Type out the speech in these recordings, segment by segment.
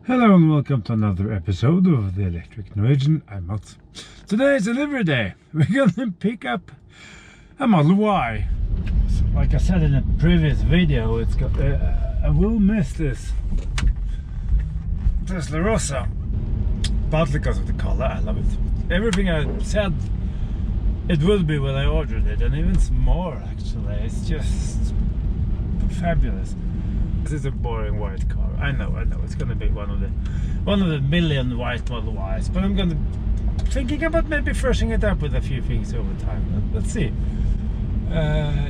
Hello and welcome to another episode of the Electric Norwegian. I'm Mats. Today is delivery day. We're gonna pick up a Model Y. So, like I said in a previous video, it's got I will miss this Tesla Rossa, partly because of the color. I love it. Everything I said it would be when I ordered it, and even some more actually. It's just fabulous. This is a boring white car. I know. It's gonna be one of the million white Model Ys, but I'm thinking about maybe freshening it up with a few things over time. Let's see.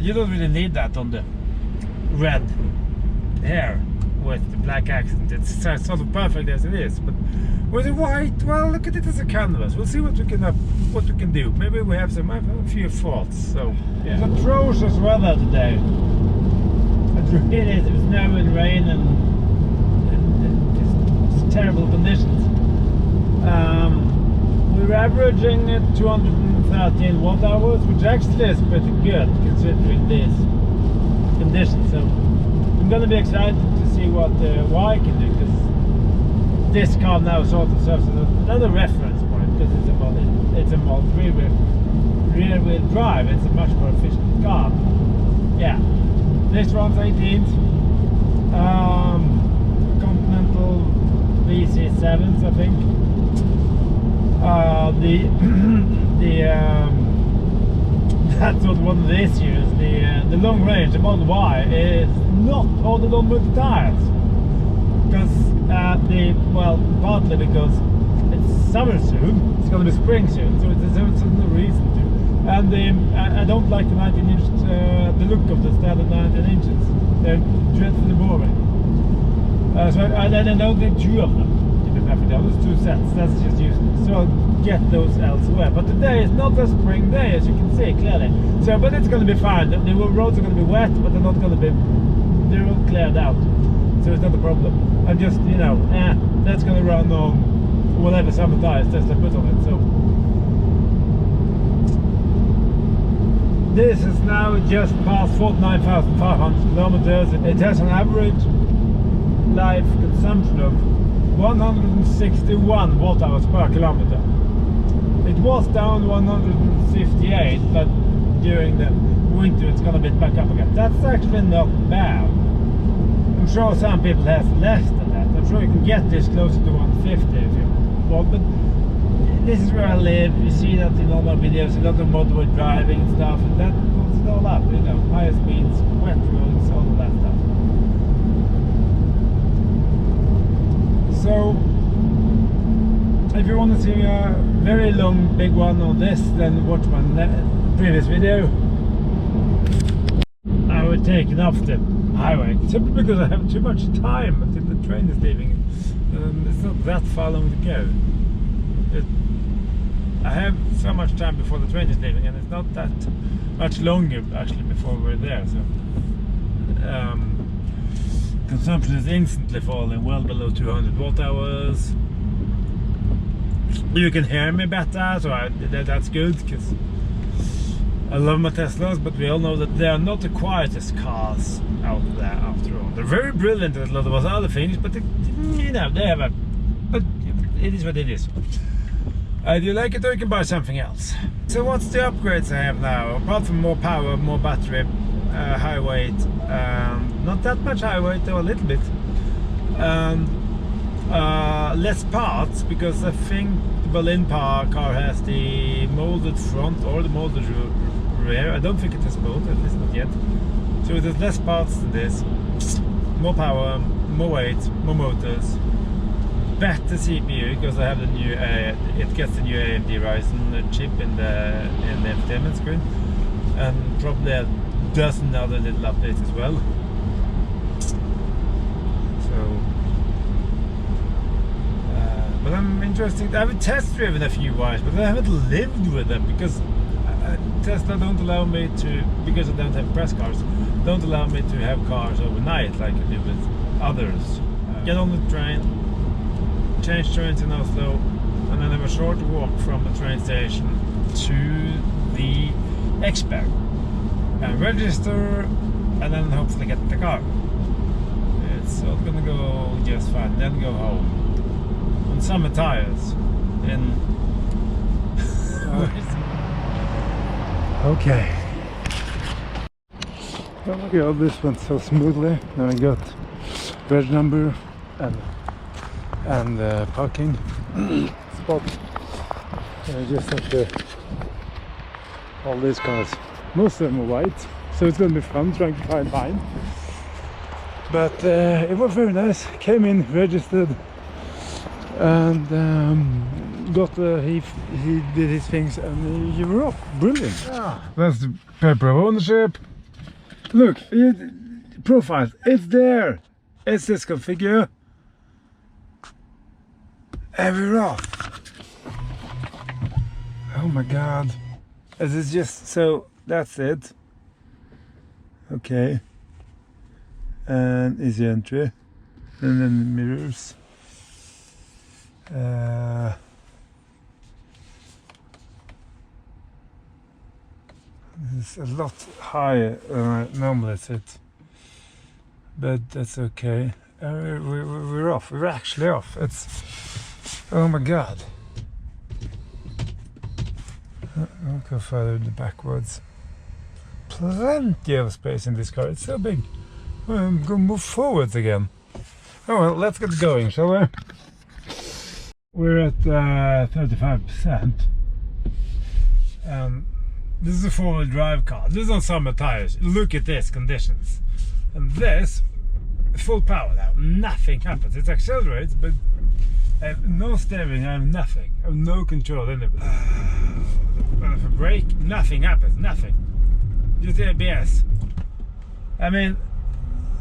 You don't really need that on the red hair with the black accent. It's sort of perfect as it is, but with the white, well, look at it as a canvas. We'll see what we can do. Maybe we have a few faults. So yeah. It's atrocious weather today. It was snow and rain and just terrible conditions. We're averaging at 213 watt hours, which actually is pretty good considering these conditions. So I'm going to be excited to see what the Y can do, because this car now sort of serves as another reference point, because it's a Model 3 with rear-wheel drive. It's a much more efficient car. Yeah. This runs 18th, Continental VC7s, I think. That's not one of the issues. The long range, the Model Y, is not ordered on with the tires, because partly because it's summer soon. It's going to be spring soon, so there's no reason to. And I don't like the 19-inch, the look of the standard 19 inches. They're dreadfully boring. So I don't need two of them, to be perfectly honest, two sets. That's just useless. So I'll get those elsewhere. But today is not a spring day, as you can see clearly. So, but it's going to be fine. The roads are going to be wet, but they're not going to be. They're all cleared out, so it's not a problem. I'm just, that's going to run on whatever summer tires Tesla put on it. So. This is now just past 49,500 kilometers. It has an average life consumption of 161 watt hours per kilometer. It was down 158, but during the winter it's gonna be back up again. That's actually not bad. I'm sure some people have less than that. I'm sure you can get this closer to 150 if you want, but this is where I live. You see that in all my videos, a lot of motorway driving and stuff, and that puts it all up, higher speeds, wet roads, all of that stuff. So, if you want to see a very long, big one on this, then watch my previous video. I would take it off the highway, simply because I have too much time until the train is leaving. It's not that far long to go. I have so much time before the train is leaving, and it's not that much longer actually before we're there. So consumption is instantly falling well below 200 watt hours. You can hear me better, so that's good, because I love my Teslas, but we all know that they are not the quietest cars out there after all. They're very brilliant at a lot of other things, but they have but it is what it is. Do you like it, or you can buy something else? So what's the upgrades I have now? Apart from more power, more battery, high weight, not that much high weight though, a little bit. Less parts, because I think the Berlin car has the molded front or the molded rear. I don't think it has both, at least not yet. So it has less parts than this. More power, more weight, more motors. Better CPU, because I have the new it gets the new AMD Ryzen chip in the entertainment screen, and probably a dozen other little updates as well. So but I'm interested. I haven't test driven a few Ys, but I haven't lived with them, because Tesla don't allow me to, because I don't have press cars, don't allow me to have cars overnight like I do with others. Get on the train, change trains in Oslo, and then have a short walk from the train station to the Expo and register, and then hopefully get the car. It's it's all gonna go just fine. Then go home on summer tires. In okay. Oh my god, this went so smoothly. Now I got reg number and parking spot. I just have to all these cars. Most of them are white, so it's gonna be fun trying to find mine. But it was very nice. Came in, registered, and got he did his things, and you were off. Brilliant. Yeah, that's the paper of ownership. Look, profile. It's there. It's this configure, and we're off. Oh my god! This is just so. That's it. Okay. And easy entry, and then the mirrors. It's a lot higher than I normally sit, but that's okay. We're off. We're actually off. It's oh my god. I'll go further backwards. Plenty of space in this car. It's so big. I'm gonna move forwards again. Oh well, let's get going, shall we? We're at 35%. This is a four-wheel drive car. This is on summer tires. Look at this conditions. And this, full power now. Nothing happens. It accelerates, but I have no steering. I have nothing. I have no control anyway. If I brake, nothing happens. Nothing. Just ABS. I mean,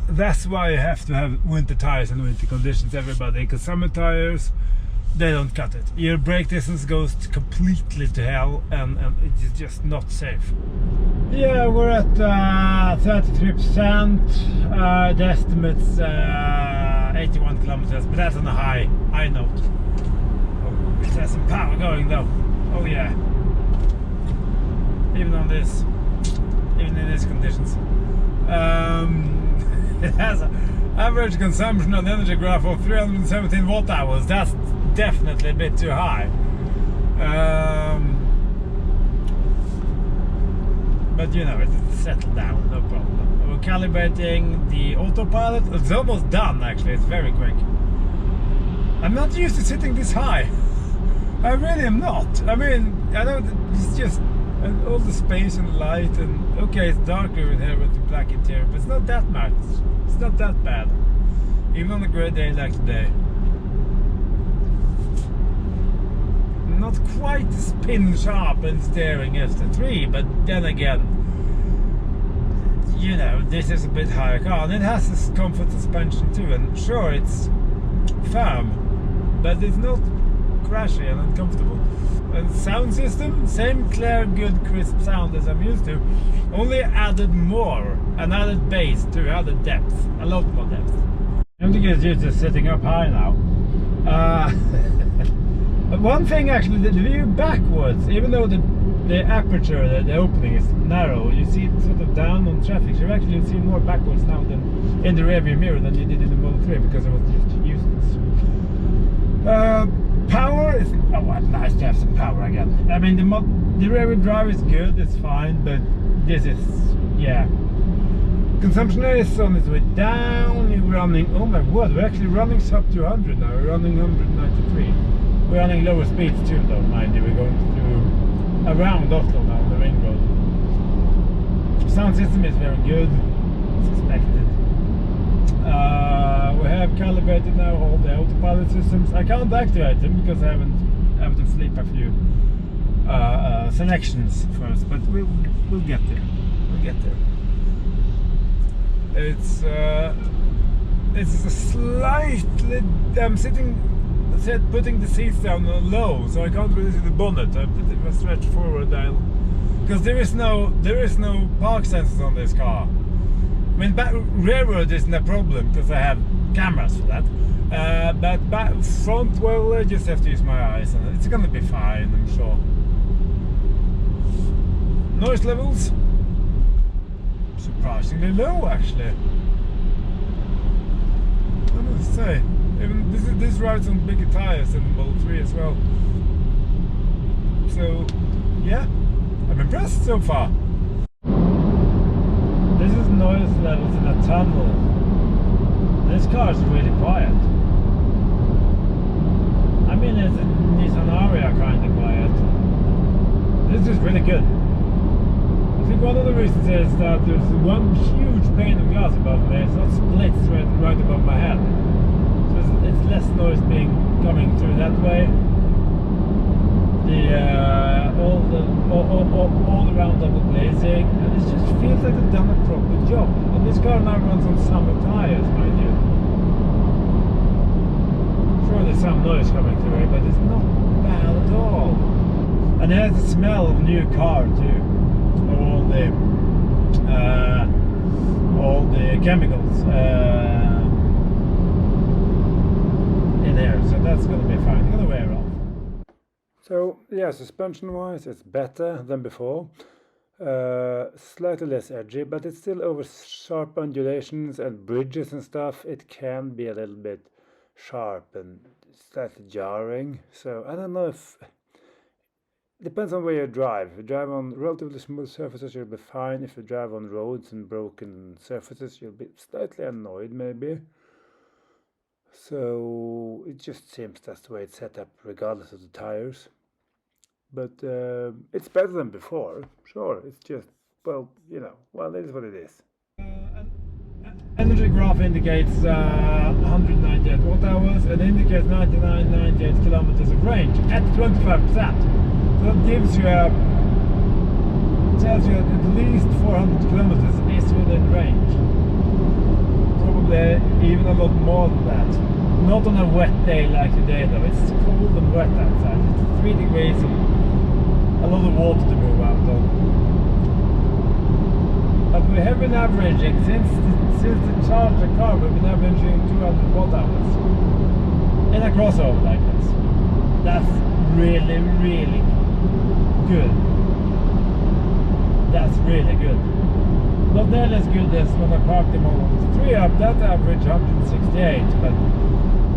that's why you have to have winter tires and winter conditions, everybody, because summer tires, they don't cut it. Your brake distance goes completely to hell, and it's just not safe. Yeah, we're at 33%. The estimate's 81 kilometers, but that's on a high note. Oh, it has some power going though. Oh yeah. Even in these conditions. It has an average consumption on the energy graph of 317 watt hours. That's definitely a bit too high. But you know, it's settled down, no problem. We're calibrating the autopilot. It's almost done actually, it's very quick. I'm not used to sitting this high. I really am not. I mean, I know it's just all the space and light, and okay, it's darker in here with the black interior, but it's not that much. It's not that bad, even on a great day like today. Not quite spin sharp and steering as the 3, but then again, you know, this is a bit higher car, and it has this comfort suspension too, and sure, it's firm, but it's not crashy and uncomfortable. And sound system, same clear, good, crisp sound as I'm used to, only added more, and added bass too, added depth, a lot more depth. I'm just used to sitting up high now. One thing actually, the view backwards, even though the aperture, the opening is narrow, you see it sort of down on traffic, so you actually see more backwards now than in the rearview mirror than you did in the Model 3, because it was just useless. Power is, oh well, nice to have some power again. I mean, the rear-wheel drive is good, it's fine, but this is, yeah. Consumption is on its way down. We're running, oh my word, we're actually running sub 200 now. We're running 193. We're running lower speeds too though, mind you. We're going through around Oslo now, the ring road. Sound system is very good, as expected. We have calibrated now all the autopilot systems. I can't activate them because I have to flip a few selections first, but we'll get there. We'll get there. It's a slightly. I'm putting the seats down low, so I can't really see the bonnet. I stretch forward dial because there is no park sensors on this car. I mean, rearward isn't a problem because I have cameras for that. But front, well, I just have to use my eyes, and it's gonna be fine, I'm sure. Noise levels surprisingly low, actually. I must say, even this rides on bigger tires than the Model 3 as well. So, yeah, I'm impressed so far. This is noise levels in a tunnel. This car is really quiet. I mean, it's a Nissan Ariya kind of quiet. This is really good. I think one of the reasons is that there's one huge pane of glass above me. It's not split right above my head. So it's less noise coming through that way. All around double glazing, and it just feels like they've done a proper job. And this car now runs on summer tires, mind you. Sure, there's some noise coming through it, but it's not bad at all. And it has the smell of new car too. All the chemicals in there, so that's going to be fine. It's going to wear off. So yeah, suspension wise it's better than before. Slightly less edgy, but it's still over sharp undulations and bridges and stuff. It can be a little bit sharp and slightly jarring. So I don't know if depends on where you drive. If you drive on relatively smooth surfaces, you'll be fine. If you drive on roads and broken surfaces, you'll be slightly annoyed maybe. So it just seems that's the way it's set up regardless of the tires. But it's better than before. Sure, it's just, well, it is what it is. Energy graph indicates 198 watt hours and indicates 99.98 kilometers of range at 25%. So that gives you tells you that at least 400 kilometers is within range. Probably even a lot more than that. Not on a wet day like today though. It's cold and wet outside. It's 3 degrees and a lot of water to move out of. But we have been averaging, since the charge the car, we've been averaging 200 watt hours in a crossover like this. That's really, really good. That's really good. Not nearly as good as when I parked the Model 3 up, that average 168, but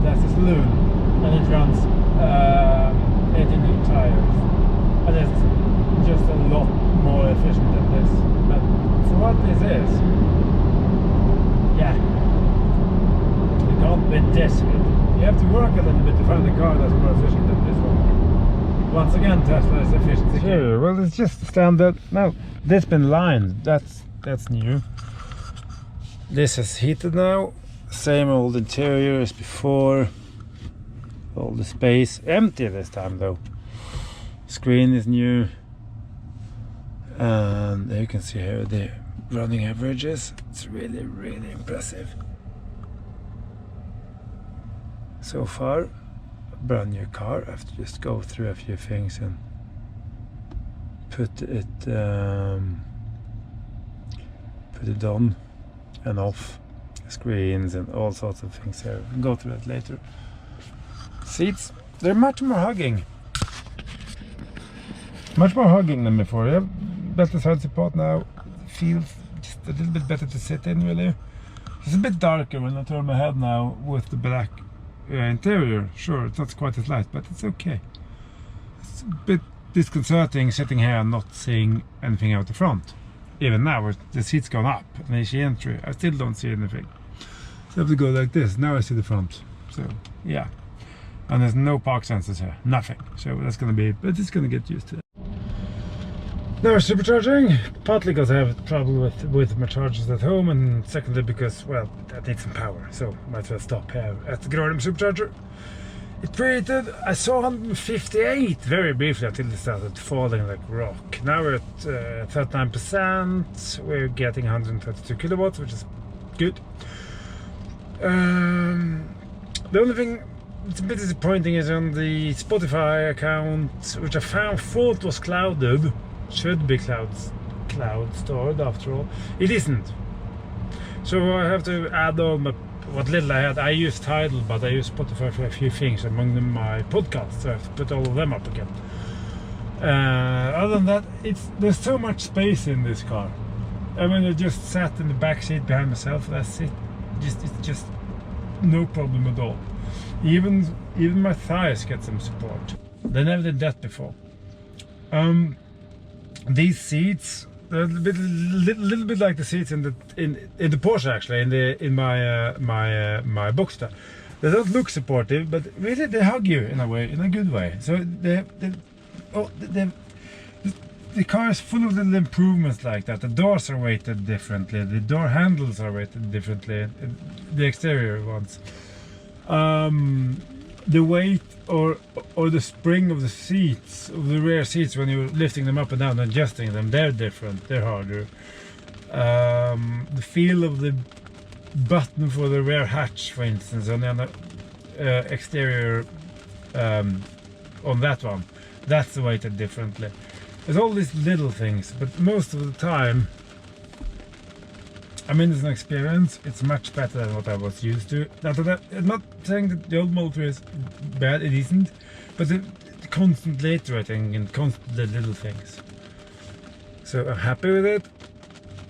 that's a saloon and it runs 18 new tires. And it's just a lot more efficient than this. But for what this is, yeah, you can't beat this. You have to work a little bit to find a car that's more efficient than this one. Once again, Tesla is efficiency. Sure, well, it's just standard. No, this been lined. That's new. This is heated now. Same old interior as before. All the space empty this time though. Screen is new. And there you can see here the running averages. It's really, really impressive. So far, a brand new car. I have to just go through a few things and put it on and off, screens and all sorts of things here. We'll go through that later. Seats, they're much more hugging than before. You have better side support now. It feels just a little bit better to sit in really. It's a bit darker when I turn my head now with the black interior. Sure, it's not quite as light, but it's okay. It's a bit disconcerting sitting here and not seeing anything out the front. Even now, with the seat's gone up and easy entry, I still don't see anything. So I have to go like this. Now I see the front. So yeah, and there's no park sensors here, nothing. So that's gonna be, but it's gonna get used to it. Now supercharging, partly because I have trouble with my chargers at home, and secondly because, well, that needs some power. So might as well stop here at the Granum supercharger. It preheated. I saw 158 very briefly until it started falling like rock. Now we're at 39%. We're getting 132 kilowatts, which is good. The only thing that's a bit disappointing is on the Spotify account, which I thought was clouded. Should be cloud stored after all. It isn't. So I have to add on what little I had. I use Tidal, but I use Spotify for a few things, among them my podcasts, so I have to put all of them up again. Other than that, there's so much space in this car. I mean, I just sat in the back seat behind myself. That's it. It's just no problem at all. Even my thighs get some support. They never did that before. These seats, they're a little bit like the seats in the Porsche, actually, in my Boxster. They don't look supportive, but really they hug you in a way, in a good way. So the car is full of little improvements like that. The doors are weighted differently, the door handles are weighted differently, the exterior ones. The weight or the spring of the seats, of the rear seats, when you're lifting them up and down, adjusting them, they're different, they're harder. The feel of the button for the rear hatch, for instance, on the exterior, on that one, that's weighted differently. There's all these little things, but most of the time, I mean, it's an experience. It's much better than what I was used to. I'm not saying that the old Model 3 is bad, it isn't, but the constant iterating and constantly little things. So I'm happy with it.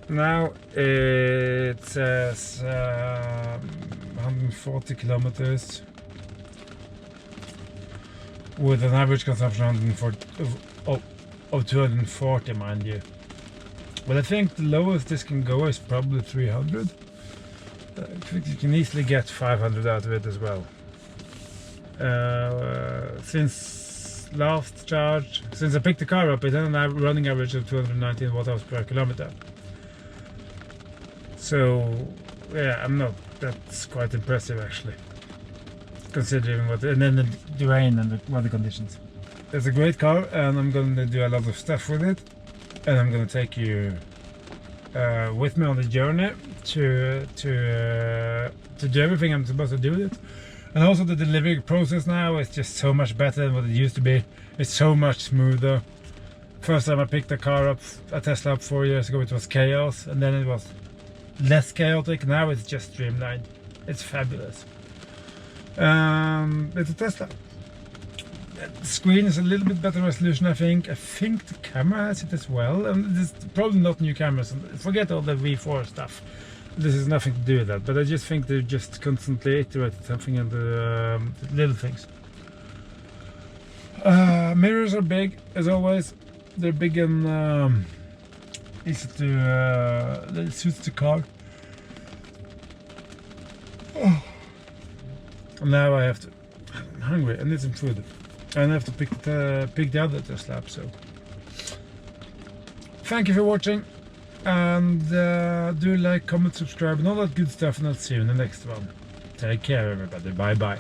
Now it says 140 kilometers with an average consumption of 240, mind you. But I think the lowest this can go is probably 300. I think you can easily get 500 out of it as well. Since last charge, since I picked the car up, it had a running average of 219 watt-hours per kilometer. So yeah, that's quite impressive actually, considering what, and then the rain and the weather conditions. It's a great car, and I'm going to do a lot of stuff with it, and I'm going to take you with me on the journey to do everything I'm supposed to do with it. And also the delivery process now is just so much better than what it used to be. It's so much smoother. First time I picked a car up, a Tesla up 4 years ago, it was chaos, and then it was less chaotic. Now it's just streamlined. It's fabulous. It's a Tesla. The screen is a little bit better resolution, I think. I think the camera has it as well, and it's probably not new cameras. Forget all the V4 stuff. This has nothing to do with that, but I just think they just constantly iterate something in the little things. Mirrors are big, as always. They're big and easy to, it suits the car. Oh. Now I have to, I'm hungry, I need some food. And I have to pick the other Tesla up, so. Thank you for watching, and do like, comment, subscribe, and all that good stuff, and I'll see you in the next one. Take care, everybody. Bye bye.